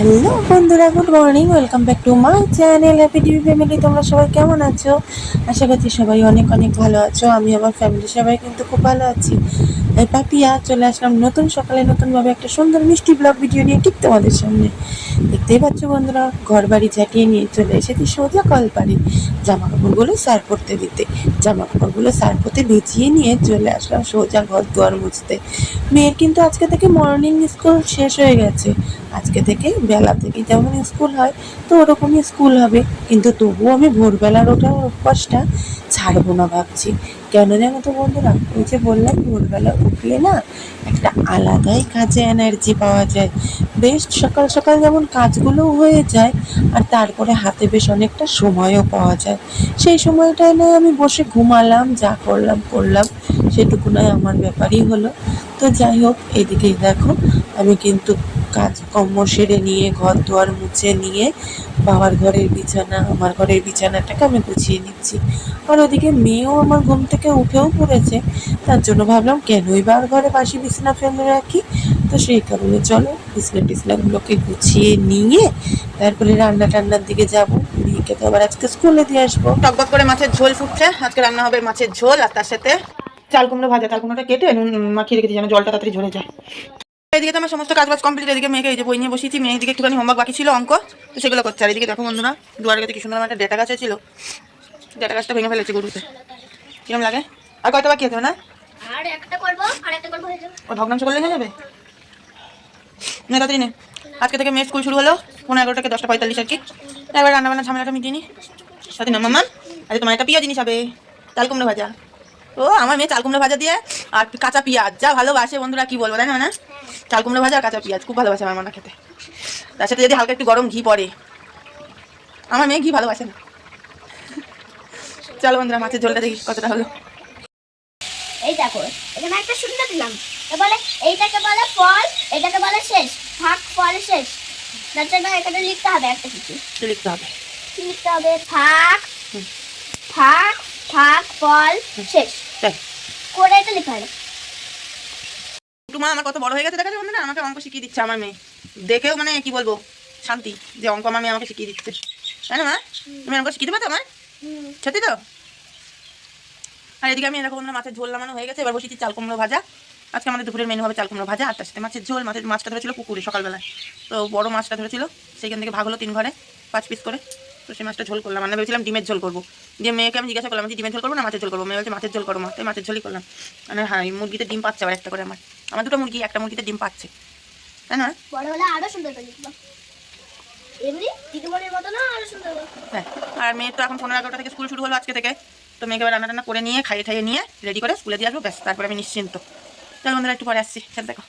Hello বন্ধুরা, good morning, welcome back to my channel happy TV family. তোমরা সবাই কেমন আছো? আশা করছি সবাই অনেক অনেক ভালো আছো। আমি আমার ফ্যামিলি সবাই কিন্তু খুব ভালো আছি। তাই পাপিয়া চলে আসলাম নতুন সকালে নতুনভাবে একটা সুন্দর মিষ্টি ব্লগ ভিডিও নিয়ে ঠিক তোমাদের সামনে। দেখতেই পাচ্ছ বন্ধুরা, ঘর বাড়ি ঝাঁটিয়ে নিয়ে চলে এসেছি সোজা কলপাড়ে জামা কাপড়গুলো সার করতে দিতে। জামা কাপড়গুলো সার করতে ভিজিয়ে নিয়ে চলে আসলাম সোজা ঘর দুয়ার মুছতে। মেয়ের কিন্তু আজকে থেকে মর্নিং স্কুল শেষ হয়ে গেছে। আজকে থেকে বেলা থেকে যেমন স্কুল হয় তো ওরকমই স্কুল হবে, কিন্তু তবুও আমি ভোরবেলার ওঠার অভ্যাসটা ছাড়বো না ভাবছি। কেন জানো তো বন্ধুরা, ওই যে বললাম ভোরবেলা উঠলে না একটা আলাদাই কাজে এনার্জি পাওয়া যায়। বেশ সকাল সকাল যেমন কাজগুলোও হয়ে যায়, আর তারপরে হাতে বেশ অনেকটা সময়ও পাওয়া যায়। সেই সময়টায় নয় আমি বসে ঘুমালাম, যা করলাম করলাম, সেটুকু নয় আমার ব্যাপারই হলো। তো যাই হোক, এদিকেই দেখো আমি কিন্তু কাজকর্ম সেরে নিয়ে ঘর দুয়ার মুছে নিয়ে বাবার ঘরের বিছানা, আমার ঘরের বিছানাটাকে আমি গুছিয়ে নিচ্ছি। আর ওদিকে মেয়েও আমার ঘুম থেকে উঠেও পড়েছে। তার জন্য ভাবলাম কেনই বা আর ঘরে বাসি বিছানা ফেলে রাখি। তো সেই কারণে চলো বিছনা টিছনাগুলোকে গুছিয়ে নিয়ে তারপরে রান্না টান্নার দিকে যাব। মেয়েকে তো আবার আজকে স্কুলে দিয়ে আসবো। টকবক করে মাছের ঝোল ফুটছে। আজকে রান্না হবে মাছের ঝোল, আর তার সাথে চাল কুমড়ো ভাজা। চাল কুমড়োটা কেটে নুন মাখিয়ে রেখেছি যেন জলটা তাড়াতাড়ি ঝরে যায়। এদিকে তো আমার সমস্ত কাজ বাজ কমপ্লিট। এদিকে মেয়েকে এই যে বই নিয়ে বসিয়েছি। মেয়ে এদিকে একটুখানি হোমওয়ার্ক বাকি ছিল, অঙ্ক, তো সেগুলো করছে। আর এদিকে দেখো বন্ধুরা, দুয়ার কাছে কি সুন্দর একটা ডেটা গাছ ছিল। ডেটা গাছটা ভেঙে ফেলেছে গরুতে। কিরম লাগে? আর কয়টা বাকি আছে না? আর একটা করব, আর একটা করব হয়ে যাবে। ও ভগ্নাংশ করলে হয়ে যাবে না? তাড়াতাড়ি নে। আজকে থেকে মেয়ে স্কুল শুরু হলো 11:15 থেকে 10:45 আর কি। এবার রান্নাবান্না ঝামেলাটা মিটিয়ে নি। সাথে না মাম্মা, আজকে তোমার একটা প্রিয় জিনিস হবে, চাল কুমড়ো ভাজা। ও আমার মেয়ে চাল কুমড়ো ভাজা দিয়ে আর কাঁচা পেঁয়াজ যা ভালোবাসে বন্ধুরা, কি বলবো, তাই না? চাল কুমড়ো ভাজা আর কাঁচা পেঁয়াজ খুব ভালোবাসে আমার মনে খেতে। তার সাথে যদি হালকা একটু গরম ঘি পড়ে। আমার মেয়ে ঘি ভালোবাসে না। চলো বন্ধুরা, মাছের ঝোলটা দেখি কতটা হলো। এই দেখো, এখানে একটা শূন্য দিলাম। বলে এইটাকে বলে ফল, এটাকে বলে শেষ। ভাগ ফল শেষ। তার জন্য এখানে লিখতে হবে একটা কিছু। কি লিখতে হবে? কি লিখতে হবে? ভাগ ভাগ ভাগ ফল শেষ। তাই করে এটা লিখতে হবে। টুমা আমার কত বড় হয়ে গেছে দেখা যায় বন্ধুরা, আমাকে অঙ্ক শিখিয়ে দিচ্ছে। আমার মেয়ে দেখেও মানে কি বলবো, শান্তি যে অঙ্ক আমার মেয়ে আমাকে শিখিয়ে দিচ্ছে, তাই না মা? তুমি অঙ্ক শিখিয়ে দেবে তো আমার? সত্যি তো? আর এদিকে আমি এরকম মাছের ঝোল নামানো হয়ে গেছে। এবার বসেছি চাল কুমড়ো ভাজা। আজকে আমাদের দুপুরের মেনু হবে চাল কুমড়ো ভাজা, আর তার সাথে মাছের ঝোল। মাছটা ধরেছিল পুকুরে সকালবেলায়, তো বড় মাছটা ধরেছিল, সেইখান থেকে ভাগ হলো 3 ঘরে 5 পিস করে। তো সেই মাছটা ঝোল করলাম। আমরা ভেবেছিলাম ডিমের ঝোল করবো। দিয়ে মেয়েকে আমি জিজ্ঞাসা করলাম যে ডিমের ঝোল করবো না মাছের ঝোল করবো? মেয়ে বলছে মাছের ঝোল করো মা। তাই মাছের ঝোলই করলাম। মানে হ্যাঁ, মুরগিতে ডিম পাচ্ছে আবার একটা করে। আমার দুটো মুরগি, একটা মুরগিতে ডিম পাচ্ছে, তাই না? বড় হলে আরো সুন্দর করে লিখবো। এমনি দিদিমণির মতো না, আরো সুন্দর করে। হ্যাঁ। আর মেয়ের তো এখন 15-11টা থেকে স্কুল শুরু হলো আজকে থেকে। তো মেয়েকে রান্না টান্না করে নিয়ে খাইয়ে ঠাইয়ে নিয়ে রেডি করে স্কুলে দিয়ে আসবো, ব্যাস তারপরে আমি নিশ্চিন্ত। চল বন্ধুরা, একটু পরে আসছি। চল দেখো,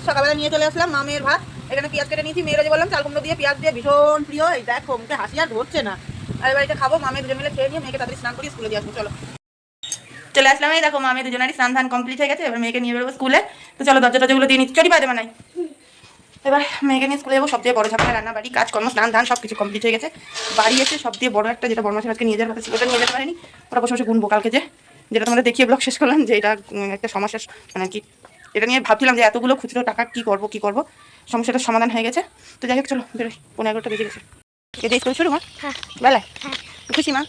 সকালবেলা নিয়ে চলে আসলাম মা মেয়ের ভাত। এখানে পেঁয়াজ কেটে নিয়েছি। মেয়েরা যে বললাম চাল কুমড়ো দিয়ে পেঁয়াজ দিয়ে ভীষণ প্রিয়। এই দেখো মুখে হাসি আর ধরছে না। আর এবার এটা খাবো। মামের দুজন মিলে খেয়ে নিয়ে মেয়েকে তাড়াতাড়ি স্নান করিয়ে স্কুলে দিয়ে আসবো। চলো চলে আসলাম। এই দেখো মামের দুজনেরই স্নান ধান কমপ্লিট হয়ে গেছে। এবার মেয়েকে নিয়ে বেরোবো স্কুলে। তো চলো দরজা টরজাগুলো দিয়ে নিচ্ছি, চটি পাইতে বানাই। এবার মেয়েকে নিয়ে স্কুলে যাবো। সবচেয়ে বড় ঝামেলা রান্না বাড়ি কাজকর্ম স্নান ধান সব কিছু কমপ্লিট হয়ে গেছে। বাড়ি এসে সবচেয়ে বড় একটা, যেটা বড় মাসের আজকে নিয়ে যাওয়ার কথা ছিল, ওটা নিয়ে যেতে পারিনি। ওরা বসে বসে গুনবো কালকে, যেটা তোমাদের দেখিয়ে ব্লগ শেষ করলাম, যে এটা একটা সমস্যা মানে কি, এটা নিয়ে ভাবছিলাম যে এতগুলো খুচরো টাকা কি করব। সমস্যাটার সমাধান হয়ে গেছে। তো যাই হোক চলো বেরোই। 15-11টা বেজে গেছে। কেটে স্কুল শুরু মা বেলায়? খুশি মা?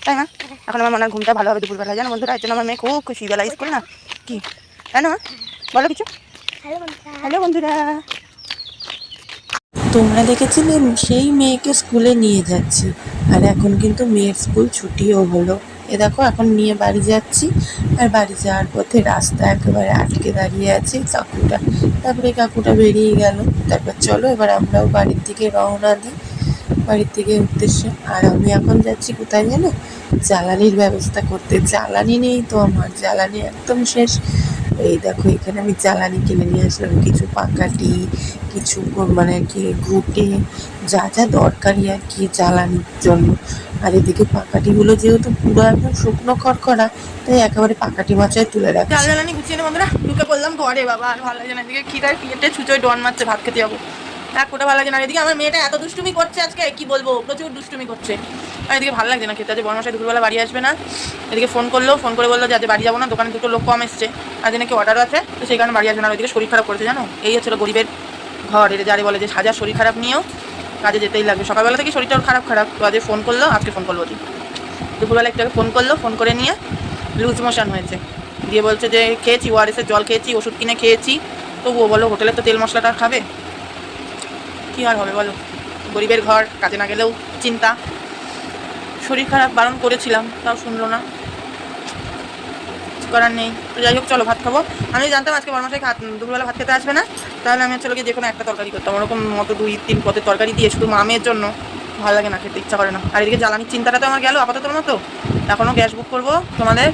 তাই মা? এখন আমার মনে হয় ঘুমটা ভালো হবে দুপুরবেলায়, জানো বন্ধুরা। এর জন্য আমার মেয়ে খুব খুশি। বেলা স্কুল না কি, তাই না মা? বলো কিছু। হ্যালো বন্ধুরা, তোমরা দেখেছিলে সেই মেয়েকে স্কুলে নিয়ে যাচ্ছি, আর এখন কিন্তু মেয়ের স্কুল ছুটিও হলো। এ দেখো এখন নিয়ে বাড়ি যাচ্ছি। আর বাড়ি যাওয়ার পথে রাস্তা একেবারে আটকে দাঁড়িয়ে আছে কাকুটা। তারপরে কাকুটা বেরিয়ে গেল। তারপর চলো এবার আমরাও বাড়ির দিকে রওনা দিই, বাড়ির দিকে উদ্দেশ্যে। আর আমি এখন যাচ্ছি কোথায় জানো? জ্বালানির ব্যবস্থা করতে। জ্বালানি নেই তো, আমার জ্বালানি একদম শেষ। এই দেখো এখানে আমি জ্বালানি কিনে নিয়ে আসলাম, কিছু পাকাটি, কিছু মানে কি ঘুটে, যা যা দরকারি আর কি জ্বালানির জন্য। আর এদিকে পাকাটিগুলো যেহেতু পুরো একদম শুকনো খড়খড়া, তাই একেবারে পাকাটি মাচায় তুলে চাল রাখছি। জ্বালানি গুছিয়ে নে বন্ধুরা। ঢুকে পড়লাম ঘরে। বাবা আর ভালো লাগে না। এদিকে খিদায় পিয়েটে ছুঁচোয় ডন মারছে, ভাত খেতে যাবো। এক ফোটা ভালো লাগে না। এদিকে আমার মেয়েটা এত দুষ্টুমি করছে আজকে, কি বলবো, প্রচুর দুষ্টুমি করছে। আর এদিকে ভালো লাগছে না খেতে। আজ বড় মশাই দুপুরবেলা বাড়ি আসবে না। এদিকে ফোন করে বললো যে আজ বাড়ি যাবো না, দোকানে দুটো লোক কম এসছে, আজ নাকি অর্ডার আছে, তো সেই কারণে বাড়ি আসবে না। ওইদিকে শরীর খারাপ করেছে জানো। এই হচ্ছিল গরিবের ঘর এটা যারে বলে যে হাজার শরীর খারাপ নিয়েও কাজে যেতেই লাগবে। সকালবেলা থেকে শরীরটা ওর খারাপ তো আজকে ফোন করলো, আজকে ফোন করলো ওদিন দুপুরবেলা একটু ফোন করলো, ফোন করে নিয়ে লুজ মোশন হয়েছে, দিয়ে বলছে যে খেয়েছি ওআরএসের জল খেয়েছি, ওষুধ কিনে খেয়েছি, তবুও বলো হোটেলে তো তেল মশলাটা খাবে, কী আর হবে বলো, গরিবের ঘর, কাজে না গেলেও চিন্তা। শরীর খারাপ বারণ করেছিলাম তাও শুনলো না, করার নেই। তো যাই হোক চলো ভাত খাবো। আমি জানতাম আজকে বর্মশাই দুপুরবেলা ভাত খেতে আসবে না, তাহলে আমি চলো গিয়ে যে কোনো একটা তরকারি করতাম, ওরকম মতো 2-3 পদের তরকারি দিয়ে শুধু মামের জন্য ভালো লাগে না, খেতে ইচ্ছা করে না। আর এদিকে জ্বালানির চিন্তাটা তো আমার গেল আপাতত মতো। এখনও গ্যাস বুক করবো তোমাদের,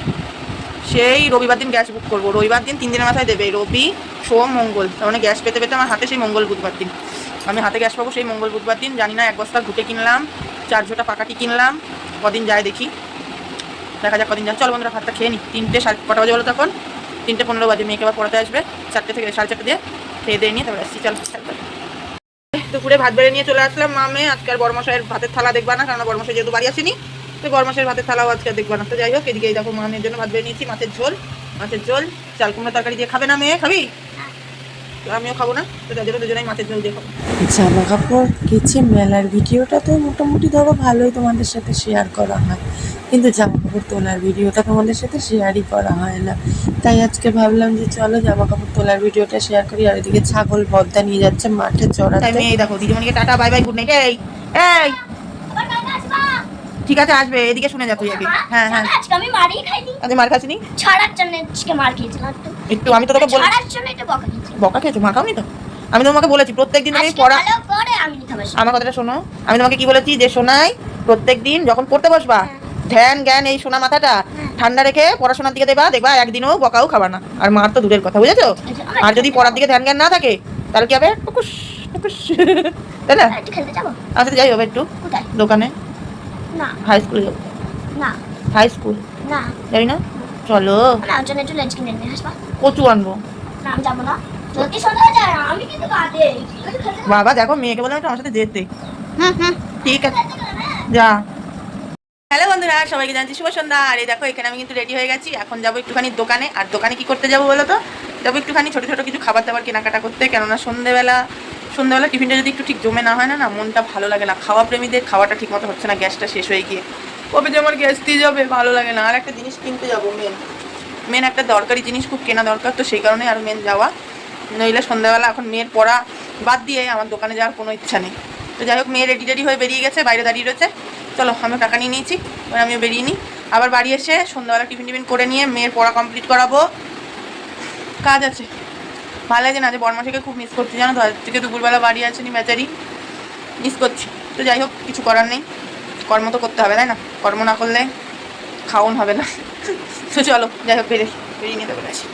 সেই রবিবার দিন গ্যাস বুক করবো। রবিবার দিন 3 দিনের মাথায় দেবে, রবি সোম মঙ্গল, তার মানে গ্যাস পেতে পেতে আমার হাতে সেই মঙ্গল বুধবার দিন আমি হাতে গ্যাস পাবো। সেই মঙ্গল বুধবার দিন জানি না 1 বস্তা ঘুটে কিনলাম, 4 ঝোটা পাকাটি কিনলাম, কদিন যায় দেখি, দেখা যাক কদিন যায়। চলো বন্ধুরা ভাতটা খেয়ে নিই। 3টে কটা বাজে বলো তখন? 3:15 বাজে, মেয়েকে আবার পড়াতে আসবে 4টে থেকে 4:30 দিয়ে, খেয়ে দিয়ে নিয়ে তারপরে আসছি। চলো দুপুরে ভাত বেড়ে নিয়ে চলে আসলাম। মামে আজকে আর বর্মশাইয়ের ভাতের থালা দেখবা না, কারণ বর্মশাই যেহেতু বাড়ি আসেনি, তো বর্মশাইয়ের ভাতের থালাও আজকে দেখবা না। তো যাই হোক এদিকে দেখো মামের জন্য ভাত বেড়ে নিয়েছি, মাছের ঝোল চাল কুমড়া তরকারি দিয়ে। খাবে না মেয়ে? খাবি? আমিও খাবো না, তো যার জন্য দুজনেই মাছের ঝোল দিয়ে খাবো। জামা কাপড় কেচে মেলার ভিডিওটা তো মোটামুটি ধরো ভালোই তোমাদের সাথে শেয়ার করা হয়, কিন্তু জামা কাপড় তোলার ভিডিওটা তোমাদের সাথে শেয়ারই করা হয় না। তাই আজকে ভাবলাম যে চলো জামা কাপড় তোলার ভিডিওটা শেয়ার করি। আর এদিকে ছাগল বদ্দা নিয়ে যাচ্ছে মাঠে তাই চড়াতে। মেয়ে এই দেখো দিদিমণিকে tata bye bye good night. এই আবার কালকে আসবা। ঠিক আছে আসবে, এদিকে শুনে যা তুই আগে। হ্যাঁ আজকে আমি মারই খাইনি, আজকে মার খাসনি? ছাড়ার জন্য আজকে মার খেয়েছিলাম একটু আমি তো তোকে বল ছাড়ার জন্য একটু বকা খেয়েছি। বকা খেয়েছো? মা খাওনি তো? আমি তোমাকে বলেছি প্রত্যেকদিন তুমি আজকে পড়া, ভালো করে আমি খাবার আমার কথাটা শোনো, আমি তোমাকে কি বলেছি যে শোনাই প্রত্যেকদিন যখন পড়তে বসবা ধ্যান জ্ঞান এই সোনা মাথাটা ঠান্ডা রেখে পড়াশোনার দিকে দেখবা একদিনও বকাও খাবা না। আর মার তো দূরের কথা, বুঝেছো? আর যদি পড়ার দিকে ধ্যান জ্ঞান না থাকে তাহলে কি হবে? টুকুস টুকুস, তাই না? একটু খেলতে যাবো। আচ্ছা যাই হবে একটু কোথায়? দোকানে, না হাই স্কুলে যাবো। না হাই স্কুল না যাই না? চলো না, ওর জন্য একটু লেজ কিনে নিয়ে আসবা। কচু আনবো। না আমি যাবো না, যদি শোনা যায় আমি কিন্তু কাঁদে বাবা দেখো মেয়েকে বলে আমার সাথে যেতে। ঠিক আছে যা। হ্যালো বন্ধুরা, সবাইকে জানছি শুভ সন্ধ্যা। আর এই দেখো এখানে আমি কিন্তু রেডি হয়ে গেছি, এখন যাবো একটুখানি দোকানে। আর দোকানে কি করতে যাবো বলো তো? যাবো একটুখানি ছোটো ছোটো কিছু খাবার দাবার কেনাকাটা করতে, কেননা সন্ধ্যেবেলা টিফিনটা যদি একটু ঠিক জমে না হয় না, মনটা ভালো লাগে না। খাওয়া প্রেমীদের খাওয়াটা ঠিক মতো হচ্ছে না, গ্যাসটা শেষ হয়ে গিয়ে কবে যে আমার গ্যাস দিয়ে যাবে ভালো লাগে না। আর একটা জিনিস কিনতে যাবো, মেন একটা দরকারি জিনিস খুব কেনা দরকার, তো সেই কারণে আরও মেন যাওয়া। নইলে সন্ধ্যাবেলা এখন মেয়ের পড়া বাদ দিয়ে আমার দোকানে যাওয়ার কোনো ইচ্ছা নেই। তো যাই হোক মেয়ে রেডি হয়ে বেরিয়ে গেছে, বাইরে দাঁড়িয়ে রয়েছে। চলো আমিও টাকা নিয়ে নিয়েছি, এবার আমিও বেরিয়ে নিই। আবার বাড়ি এসে সন্ধ্যাবেলা টিফিন করে নিয়ে মেয়ের পড়া কমপ্লিট করাবো, কাজ আছে। ভালো লাগে না যে বর্মাশাকে খুব মিস করছি জানো তো, আজ থেকে দুপুরবেলা বাড়ি আসেনি বেচারি, মিস করছি। তো যাই হোক কিছু করার নেই, কর্ম তো করতে হবে তাই না? কর্ম না করলে খাওন হবে না। তো চলো যাই হোক বেরিয়ে নিতে বলে আসি।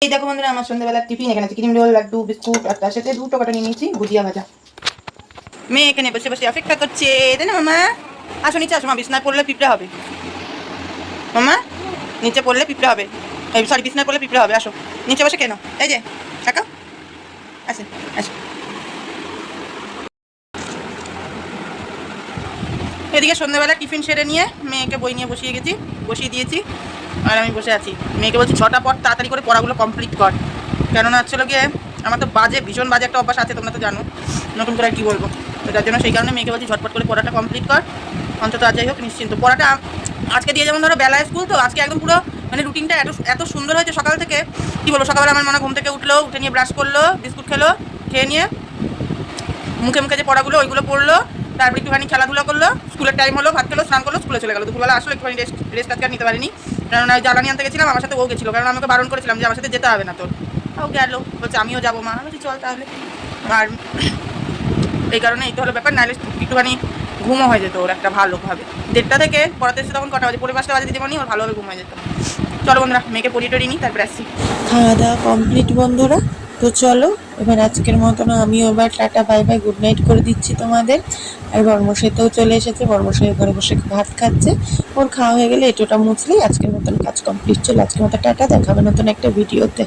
এই দেখো বন্ধুরা আমার সন্ধ্যাবেলার টিফিন, এখানে আছে ক্রিম রোল, লাড্ডু, বিস্কুট, আর তার সাথে 2 টাকাটা নিয়ে নিয়েছি ভুজিয়া ভাজা। মেয়ে এখানে বসে বসে অপেক্ষা করছে, তাই না মামা? আসো নিচে আসো, মা বিছনায় পড়লে পিঁপড়ে হবে। মামা নিচে পড়লে পিঁপড়ে হবে, এই সরি বিছনায় পড়লে পিঁপড়ে হবে। আসো নিচে বসে কেন, এই যে কাকা আসেন আসো। এদিকে সন্ধ্যাবেলা টিফিন সেরে নিয়ে মেয়েকে বই নিয়ে বসিয়ে দিয়েছি, আর আমি বসে আছি। মেয়েকে বলছি 6টা পর তাড়াতাড়ি করে পড়াগুলো কমপ্লিট কর, কেননা হচ্ছিলো গিয়ে আমার তো ভীষণ বাজে একটা অভ্যাস আছে, তোমরা তো জানো, নতুন করে আর কী বলবো। তো তার জন্য সেই কারণে মেয়েকে বলছি ঝটপট করে পড়াটা কমপ্লিট কর, অন্তত আজ যাই হোক নিশ্চিন্ত। পড়াটা আজকে দিয়ে যেমন ধরো বেলায় স্কুল, তো আজকে একদম পুরো মানে রুটিনটা এত সুন্দর হয়েছে সকাল থেকে, কী বলবো। সকালবেলা আমার মনে ঘুম থেকে উঠে নিয়ে ব্রাশ করলো, বিস্কুট খেয়ে নিয়ে মুখে যে পড়াগুলো ওইগুলো পড়লো, তারপর একটুখানি খেলাধুলা করলো, স্কুলের টাইম হলো, ভাত খেলো, স্নান করলো, স্কুলে চলে গেলো। দুপুরবেলা আসলো, একটুখানি রেস্ট আজকে আর নিতে পারিনি, কারণ জ্বালানি আনতে গেছিলাম, আমার সাথে ও গেছিলো, কারণ আমাকে বারণ করেছিলাম যে আমার সাথে যেতে হবে না তোর। ও গেলো, বলছে আমিও যাবো মা, বলছি চল তাহলে। আর এই কারণে এই তো হলো ব্যাপার, নাহলে একটুখানি ঘুমও হয়ে যেত ওর একটা ভালোভাবে। 1:30 থেকে পড়াতে এসে তখন কটা বাজে, 5:45 বাজে দিদিমণি, ওর ভালোভাবে ঘুম হয়ে যেত। চলো বন্ধুরা, মেয়েকে পড়িয়ে টড়িয়ে নিই, তারপরে আসছি। খাওয়া দাওয়া কমপ্লিট বন্ধুরা। তো চলো এবার আজকের মতন আমিও এবার tata bye bye good night করে দিচ্ছি তোমাদের। আর বর্মশাইতেও চলে এসেছে, বর্মশাই ঘরে বসে ভাত খাচ্ছে। ওর খাওয়া হয়ে গেলে এটোটা মুছলেই আজকের মতন কাজ কমপ্লিট। চলো আজকের মতো টাটা, দেখাবে নতুন একটা ভিডিওতে।